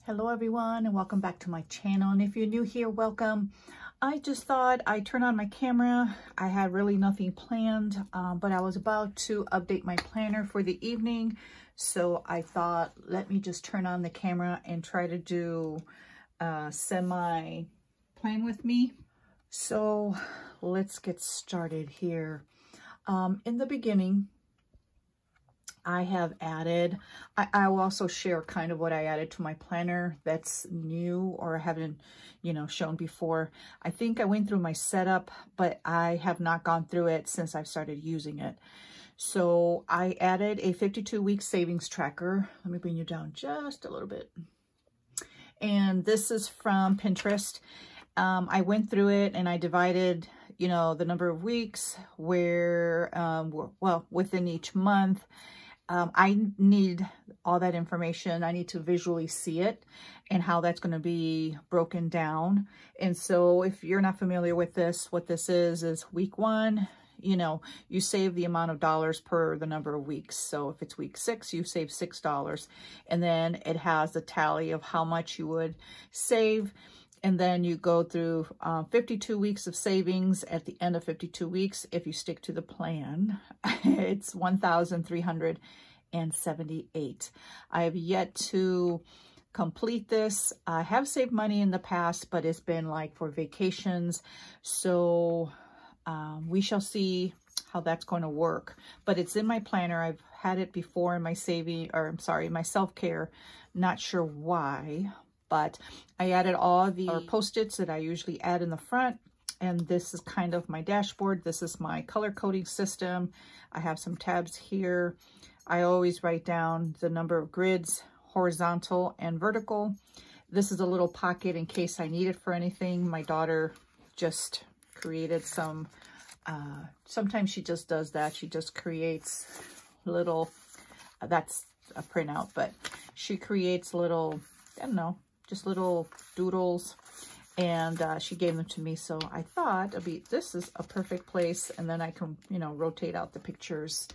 Hello everyone, and welcome back to my channel. And if you're new here, welcome. I just thought I'd turn on my camera. I had really nothing planned, but I was about to update my planner for the evening. So I thought, let me just turn on the camera and try to do semi plan with me. So let's get started here. In the beginning, I have added, I will also share kind of what I added to my planner that's new or I haven't, shown before. I think I went through my setup, but I have not gone through it since I've started using it. So I added a 52-week savings tracker. Let me bring you down just a little bit. And this is from Pinterest. I went through it and I divided, the number of weeks where, within each month. I need all that information. I need to visually see it and how that's going to be broken down. And so if you're not familiar with this, what this is week 1, you save the amount of dollars per the number of weeks. So if it's week 6, you save $6. And then it has the tally of how much you would save. And then you go through 52 weeks of savings. At the end of 52 weeks, if you stick to the plan, it's $1,378. I have yet to complete this. I have saved money in the past, but it's been like for vacations. So we shall see how that's going to work. But it's in my planner. I've had it before in my my self-care. Not sure why. But I added all the Post-its that I usually add in the front. And this is kind of my dashboard. This is my color coding system. I have some tabs here. I always write down the number of grids, horizontal and vertical. This is a little pocket in case I need it for anything. My daughter just created some, sometimes she just does that. She just creates little, that's a printout, but she creates little, I don't know, just little doodles, and she gave them to me. So I thought this is a perfect place, and then I can, rotate out the pictures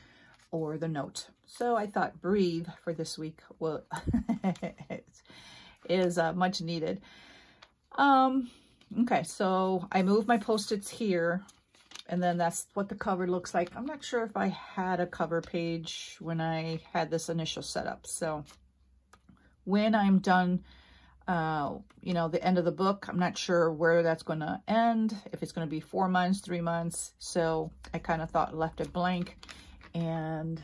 or the note. So I thought breathe for this week is much needed. Okay, so I moved my Post-its here, and then that's what the cover looks like. I'm not sure if I had a cover page when I had this initial setup. So when I'm done, the end of the book, I'm not sure where that's going to end, if it's going to be 4 months, 3 months. So I kind of left it blank, and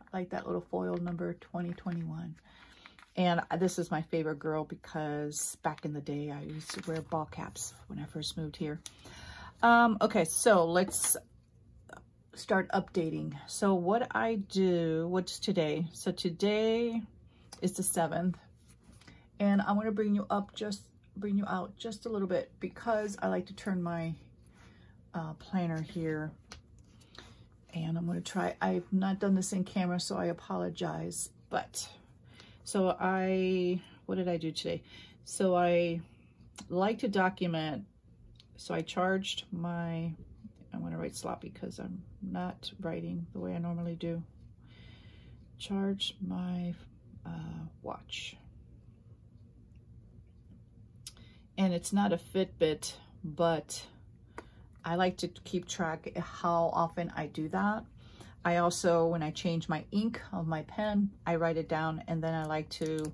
I like that little foil number 2021. And this is my favorite girl because back in the day, I used to wear ball caps when I first moved here. Okay, so let's start updating. So what's today? So today is the 7th. And I'm going to bring you out just a little bit because I like to turn my planner here. And I'm going to try, I've not done this in camera, so I apologize. But, so what did I do today? So I like to document. So I charged I'm going to write sloppy because I'm not writing the way I normally do. Charged my watch. And it's not a Fitbit, but I like to keep track of how often I do that. I also, when I change my ink of my pen, I write it down, and then I like to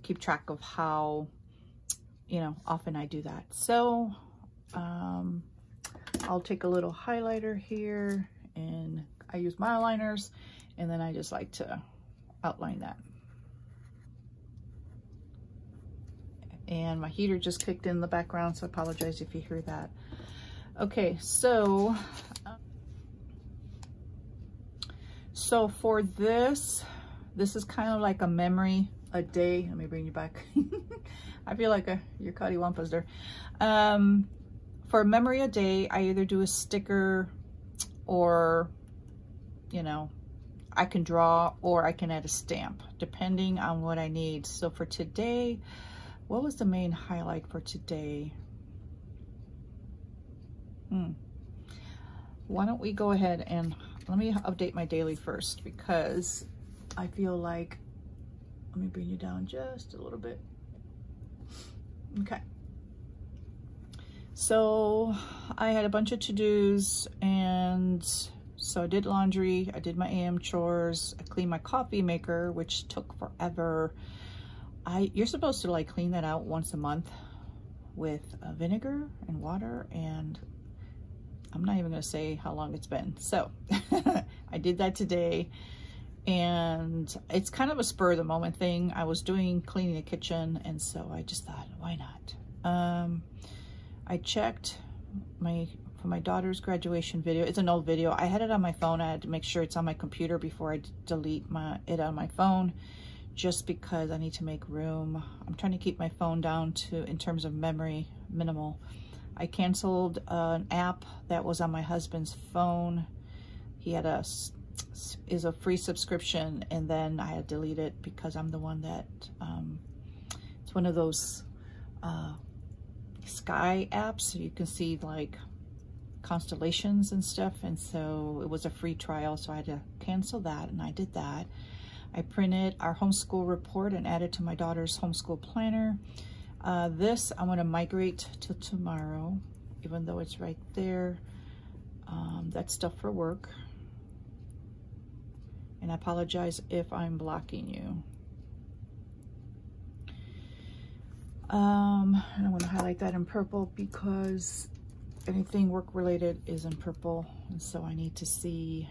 keep track of how, often I do that. So I'll take a little highlighter here, and I use my aligners, and then I just like to outline that. And my heater just kicked in the background, so I apologize if you hear that. Okay, so for this is kind of like a memory a day. Let me bring you back. I feel like your cattywampus there. For memory a day, I either do a sticker or, I can draw or I can add a stamp, depending on what I need. So for today, what was the main highlight for today? Why don't we go ahead and let me update my daily first, because I feel like Let me bring you down just a little bit. Okay. So I had a bunch of to-dos, and so I did laundry, I did my AM chores, I cleaned my coffee maker, which took forever. You're supposed to like clean that out once a month with vinegar and water, and I'm not even gonna say how long it's been. So I did that today, and it's kind of a spur of the moment thing. I was cleaning the kitchen, and so I just thought, why not? I checked for my daughter's graduation video. It's an old video. I had it on my phone. I had to make sure it's on my computer before I delete it on my phone, just because I need to make room. I'm trying to keep my phone down to, in terms of memory, minimal. I canceled an app that was on my husband's phone. He had a free subscription, and then I had to delete it because I'm the one that, it's one of those sky apps, so you can see like constellations and stuff, and so it was a free trial, so I had to cancel that, and I did that. I printed our homeschool report and added to my daughter's homeschool planner. This I'm going to migrate to tomorrow, even though it's right there. That's stuff for work, and I apologize if I'm blocking you. And I want to highlight that in purple because anything work related is in purple, and so I need to see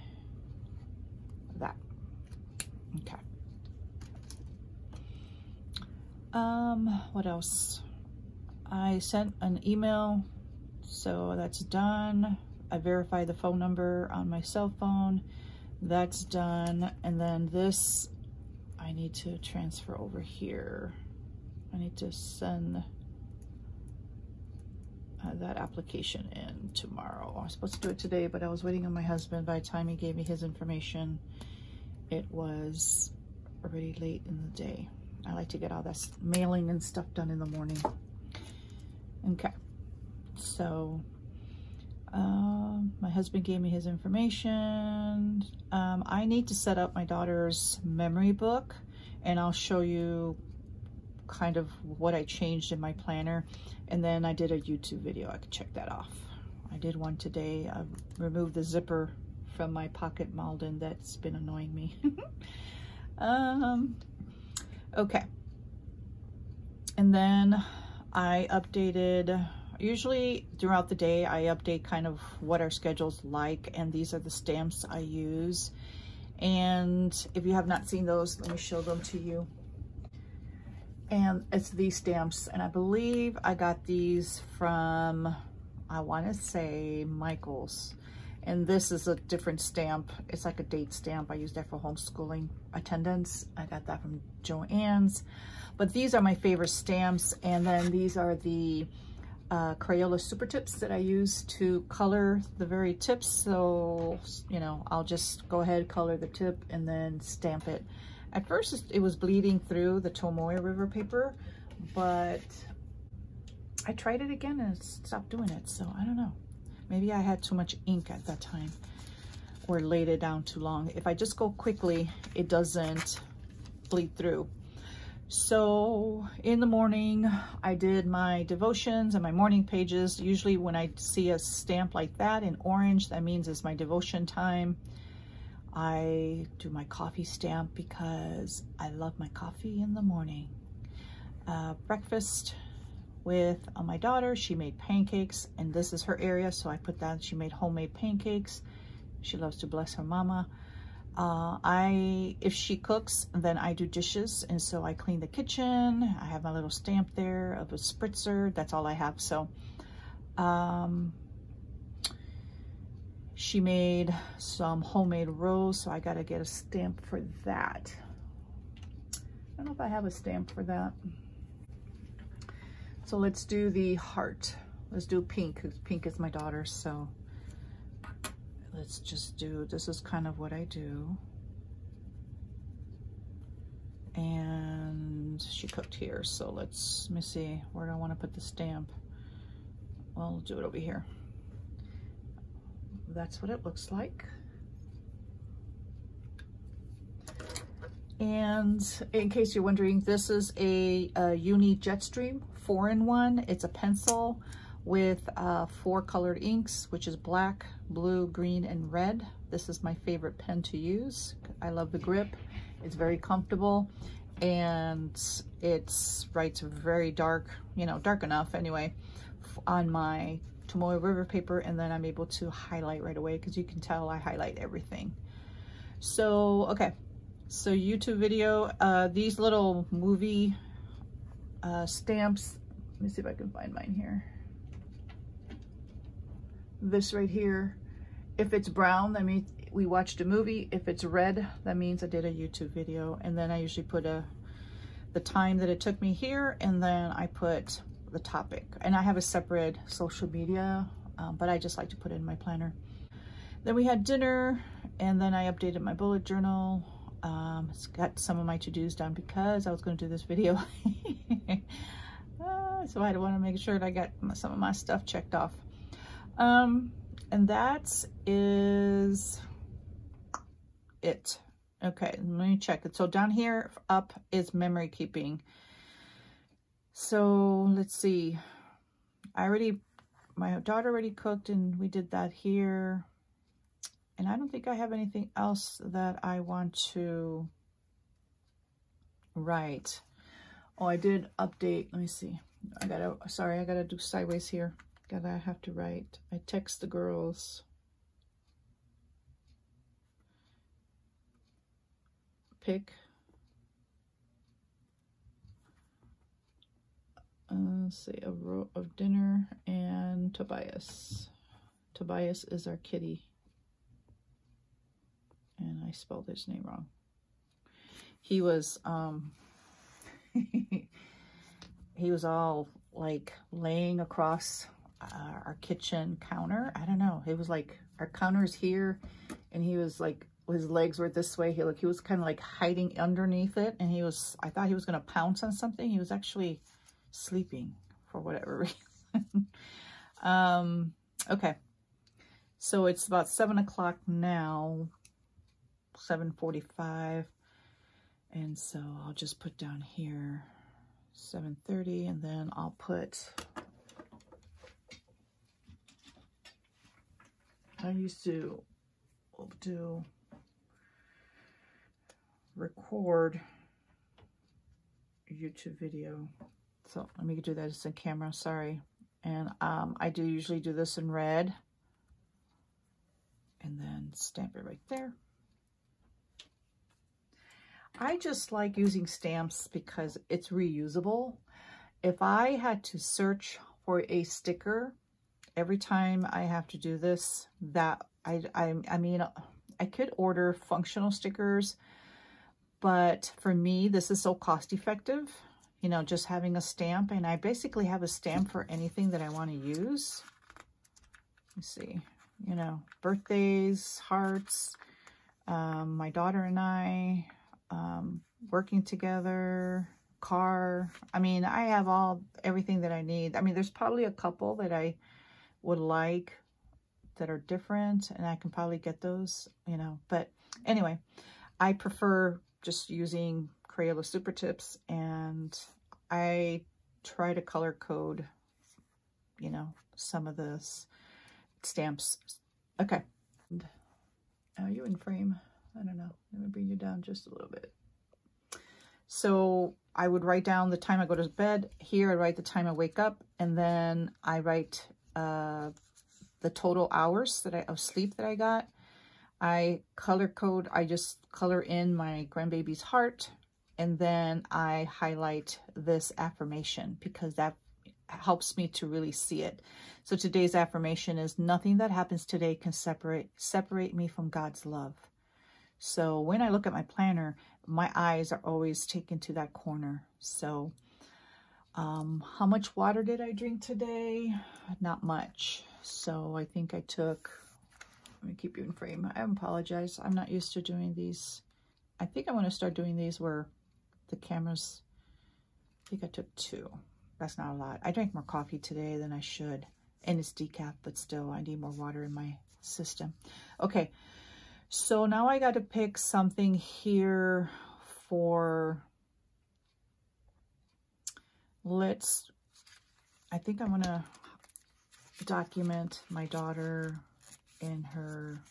that. Okay. What else? I sent an email, so that's done. I verified the phone number on my cell phone. That's done. And then this, I need to transfer over here. I need to send that application in tomorrow. I was supposed to do it today, but I was waiting on my husband. By the time he gave me his information, it was already late in the day. I like to get all that mailing and stuff done in the morning. Okay, so my husband gave me his information. I need to set up my daughter's memory book, and I'll show you kind of what I changed in my planner. And then I did a YouTube video. I could check that off. I did one today. I removed the zipper from my pocket Malden that's been annoying me. Okay. And then I updated, usually throughout the day, I update kind of what our schedule's like, and these are the stamps I use. And if you have not seen those, let me show them to you. And it's these stamps, and I believe I got these from, I want to say, Michael's. And this is a different stamp. It's like a date stamp. I use that for homeschooling attendance. I got that from Joann's. But these are my favorite stamps. And then these are the Crayola Super Tips that I use to color the very tips. So, you know, I'll just go ahead, color the tip, and then stamp it. At first, it was bleeding through the Tomoe River paper, but I tried it again and it stopped doing it. So I don't know. Maybe I had too much ink at that time or laid it down too long. If I just go quickly, it doesn't bleed through. So in the morning, I did my devotions and my morning pages. Usually when I see a stamp like that in orange, that means it's my devotion time. I do my coffee stamp because I love my coffee in the morning. Breakfast with my daughter. She made pancakes, and this is her area, so I put that. She made homemade pancakes. She loves to bless her mama. If she cooks, then I do dishes, and so I clean the kitchen. I have my little stamp there of a spritzer. That's all I have. So she made some homemade rolls, so I gotta get a stamp for that. I don't know if I have a stamp for that. So let's do the heart. Let's do pink, because pink is my daughter's, so let's just do, this is kind of what I do. And she cooked here, so let me see, where do I want to put the stamp? Well, I'll do it over here. That's what it looks like. And in case you're wondering, this is a Uni Jetstream 4-in-1. It's a pencil with 4 colored inks, which is black, blue, green, and red. This is my favorite pen to use. I love the grip. It's very comfortable, and it writes very dark, you know, dark enough anyway, on my Tomoe River paper, and then I'm able to highlight right away because you can tell I highlight everything. So, okay. So YouTube video, these little movie stamps, let me see if I can find mine here. This right here, if it's brown, that means we watched a movie. If it's red, that means I did a YouTube video. And then I usually put the time that it took me here, and then I put the topic. And I have a separate social media, but I just like to put it in my planner. Then we had dinner, and then I updated my bullet journal. It's got some of my to-dos done because I was going to do this video. So I want to make sure that I got some of my stuff checked off. And that is it. Okay, let me check it. So down here up is memory keeping. So let's see. My daughter already cooked, and we did that here. And I don't think I have anything else that I want to write. Oh, I did update. Let me see. Sorry, I gotta do sideways here. I have to write. I text the girls. Pick. Let's see, a row of dinner and Tobias. Tobias is our kitty. And I spelled his name wrong. He was, he was all like laying across our kitchen counter. I don't know. It was like our counter is here, and he was like, his legs were this way. He was kind of like hiding underneath it, and I thought he was going to pounce on something. He was actually sleeping for whatever reason. Okay. So it's about 7 o'clock now. 7:45, and so I'll just put down here 7:30, and then I'll put, I used to do record YouTube video, so let me do that just in camera, sorry. And I do usually do this in red, and then stamp it right there. I just like using stamps because it's reusable. If I had to search for a sticker every time I have to do this, I mean, I could order functional stickers, but for me, this is so cost effective, you know, just having a stamp. And I basically have a stamp for anything that I want to use. Let's see, you know, birthdays, hearts, my daughter and I, working together, car. I mean, I have everything that I need. I mean, there's probably a couple that I would like that are different, and I can probably get those, you know. But anyway, I prefer just using Crayola Super Tips, and I try to color code, you know, some of the stamps. Okay. Are you in frame? I don't know. Let me bring you down just a little bit. So I would write down the time I go to bed. Here I write the time I wake up, and then I write the total hours of sleep that I got. I color code. I just color in my grandbaby's heart, and then I highlight this affirmation because that helps me to really see it. So today's affirmation is, nothing that happens today can separate me from God's love. So when I look at my planner, my eyes are always taken to that corner. So how much water did I drink today? Not much. So I think I took, let me keep you in frame. I apologize. I'm not used to doing these. I think I want to start doing these where the cameras, I think I took 2. That's not a lot. I drank more coffee today than I should. And it's decaf, but still I need more water in my system. Okay. So now I got to pick something here for, I think I'm going to document my daughter in her,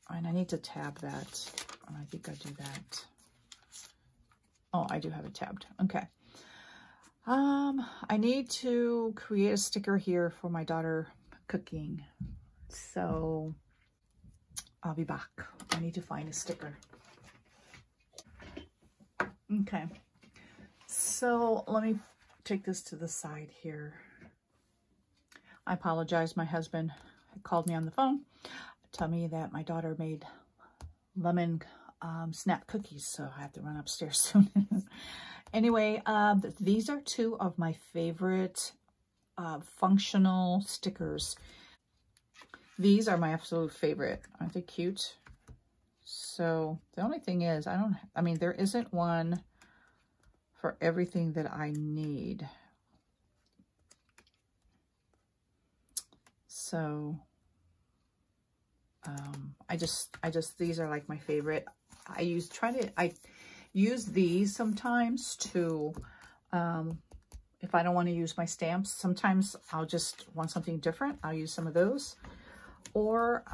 and I need to tab that. I think I do that. Oh, I do have it tabbed. Okay. I need to create a sticker here for my daughter cooking. So I'll be back. I need to find a sticker. Okay. So let me take this to the side here. I apologize. My husband called me on the phone to tell me that my daughter made lemon snap cookies, so I have to run upstairs soon. Anyway, these are two of my favorite functional stickers. These are my absolute favorite. Aren't they cute? So the only thing is, I mean, there isn't one for everything that I need. So these are like my favorite. I use these sometimes to, if I don't want to use my stamps, sometimes I'll just want something different. I'll use some of those. Or,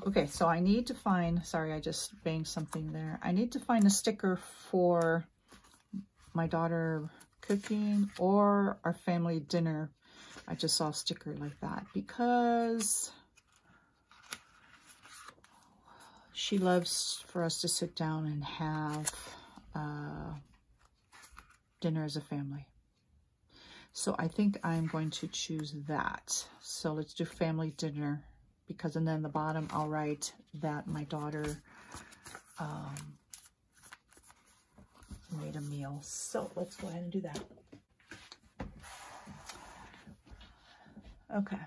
okay, so I need to find, sorry, I just banged something there. I need to find a sticker for my daughter cooking or our family dinner. I just saw a sticker like that because she loves for us to sit down and have dinner as a family. So I think I'm going to choose that. So let's do family dinner, because, and then the bottom I'll write that my daughter made a meal. So let's go ahead and do that. Okay.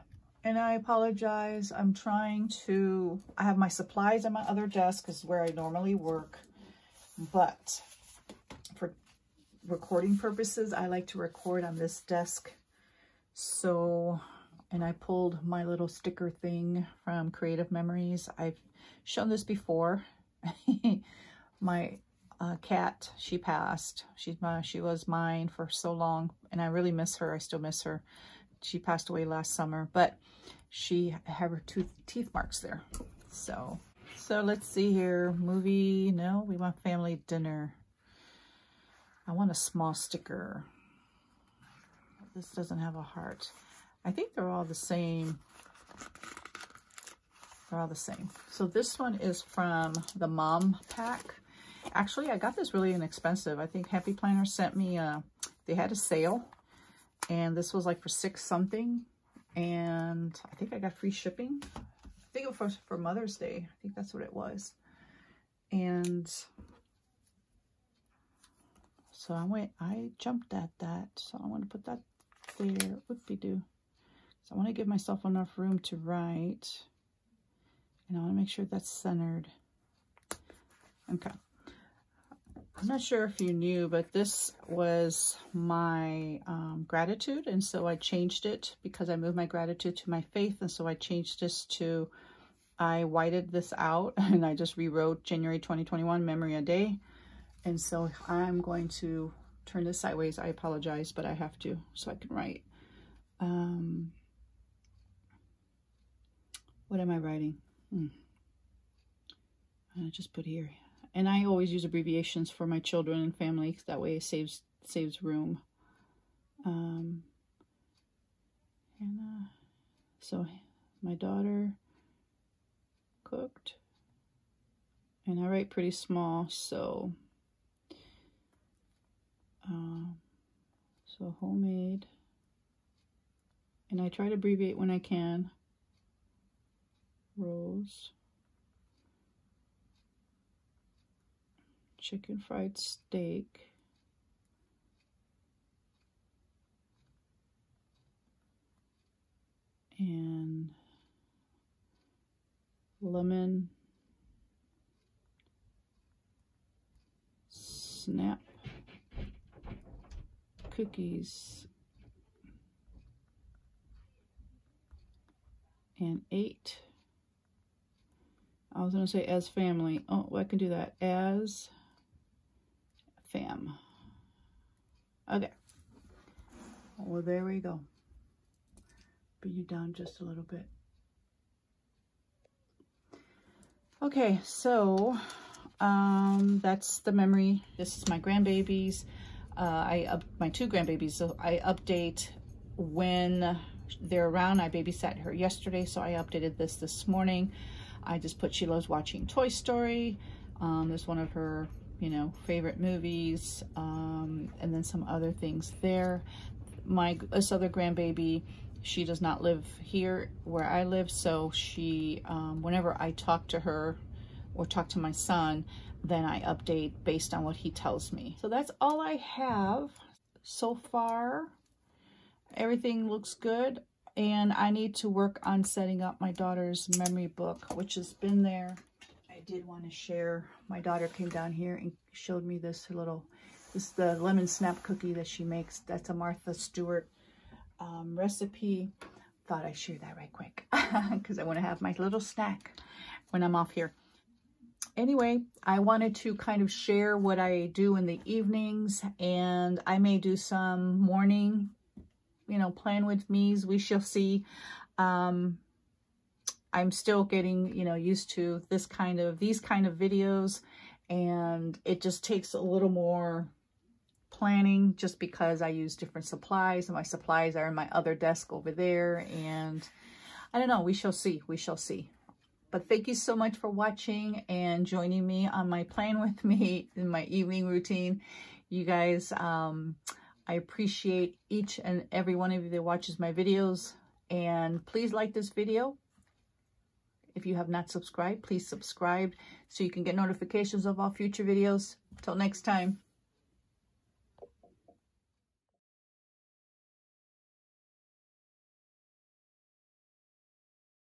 And I apologize. I'm trying to, I have my supplies on my other desk, is where I normally work. But for recording purposes, I like to record on this desk. So, and I pulled my little sticker thing from Creative Memories. I've shown this before. My cat, she passed. She was mine for so long, and I really miss her. I still miss her. She passed away last summer, but she had her teeth marks there. So let's see here. Movie, no, we want family dinner. I want a small sticker. This doesn't have a heart. I think they're all the same. They're all the same. So this one is from the Mom Pack. Actually, I got this really inexpensive. I think Happy Planner sent me, they had a sale. And this was like for $6 something. And I think I got free shipping. I think it was for Mother's Day. I think that's what it was. And so I jumped at that. So I want to put that there. Whoopie-doo. So I want to give myself enough room to write. And I want to make sure that's centered. Okay. I'm not sure if you knew, but this was my gratitude. And so I changed it because I moved my gratitude to my faith. And so I changed this to, I whited this out and I just rewrote January 2021, memory a day. And so I'm going to turn this sideways. I apologize, but I have to so I can write. What am I writing? I just put here. And I always use abbreviations for my children and family, that way it saves room. So my daughter cooked, and I write pretty small, so so homemade, and I try to abbreviate when I can. Rose. Chicken fried steak. And lemon snap cookies. And 8. was going to say as family. Oh, I can do that. As fam. Okay. Well, there we go. Bring you down just a little bit. Okay, so that's the memory. This is my grandbabies. My two grandbabies. So I update when they're around. I babysat her yesterday, so I updated this morning. I just put she loves watching Toy Story. It's one of her, you know, favorite movies, and then some other things there. This other grandbaby, she does not live here where I live, so she, whenever I talk to her or talk to my son, then I update based on what he tells me. So that's all I have so far. Everything looks good, and I need to work on setting up my daughter's memory book, which has been there. I did want to share. My daughter came down here and showed me this is the lemon snap cookie that she makes. That's a Martha Stewart recipe. Thought I'd share that right quick because I want to have my little snack when I'm off here. Anyway, I wanted to kind of share what I do in the evenings, and I may do some morning, you know, plan with me's. We shall see. I'm still getting, you know, used to these kind of videos, and it just takes a little more planning just because I use different supplies, and my supplies are in my other desk over there, and I don't know, we shall see. But thank you so much for watching and joining me on my plan with me in my evening routine. You guys, I appreciate each and every one of you that watches my videos. And please like this video. If you have not subscribed, please subscribe so you can get notifications of all future videos. Till next time.